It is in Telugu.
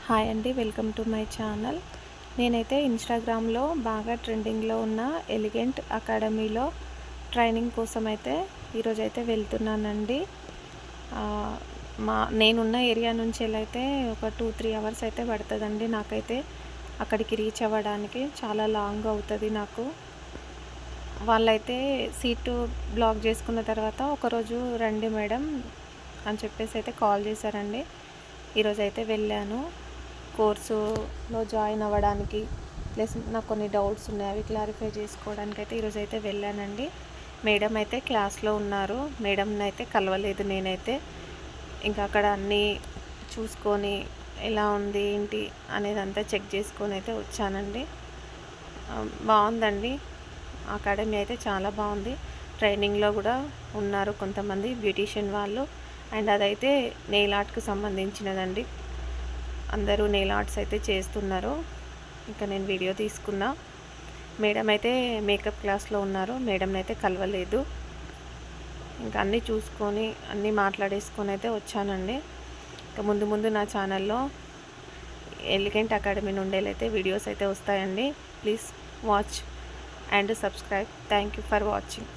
హాయ్ అండి, వెల్కమ్ టు మై ఛానల్. నేనైతే ఇన్స్టాగ్రామ్లో బాగా ట్రెండింగ్లో ఉన్న ఎలిగెంట్ అకాడమీలో ట్రైనింగ్ కోసం అయితే ఈరోజైతే వెళ్తున్నానండి. నేనున్న ఏరియా నుంచి వెళ్ళైతే ఒక 2-3 అవర్స్ అయితే పడుతుందండి. నాకైతే అక్కడికి రీచ్ అవ్వడానికి చాలా లాంగ్ అవుతుంది నాకు. వాళ్ళైతే సీటు బ్లాక్ చేసుకున్న తర్వాత ఒకరోజు రండి మేడం అని చెప్పేసి అయితే కాల్ చేశారండి. ఈరోజైతే వెళ్ళాను కోర్సులో జాయిన్ అవ్వడానికి. ప్లస్ నాకు కొన్ని డౌట్స్ ఉన్నాయి, అవి క్లారిఫై చేసుకోవడానికి అయితే ఈరోజైతే వెళ్ళానండి. మేడం అయితే క్లాస్లో ఉన్నారు. మేడంని అయితే కలవలేదు నేనైతే. ఇంకా అక్కడ అన్నీ చూసుకొని ఎలా ఉంది ఏంటి అనేది అంతా చెక్ చేసుకొని అయితే వచ్చానండి. బాగుందండి అకాడమీ అయితే, చాలా బాగుంది. ట్రైనింగ్లో కూడా ఉన్నారు కొంతమంది బ్యూటీషియన్ వాళ్ళు. అండ్ అదైతే నెయిల్ ఆర్ట్కి సంబంధించినదండి. అందరూ నెయిల్ ఆర్ట్స్ అయితే చేస్తున్నారు. ఇంకా నేను వీడియో తీసుకున్నా. మేడం అయితే మేకప్ క్లాస్లో ఉన్నారు. మేడంని అయితే కలవలేదు. ఇంకా అన్నీ చూసుకొని అన్నీ మాట్లాడేసుకొని అయితే వచ్చానండి. ఇంకా ముందు ముందు నా ఛానల్లో ఎలిగెంట్ అకాడమీ నుండి అయితే వీడియోస్ అయితే వస్తాయండి. Please watch and subscribe. Thank you for watching.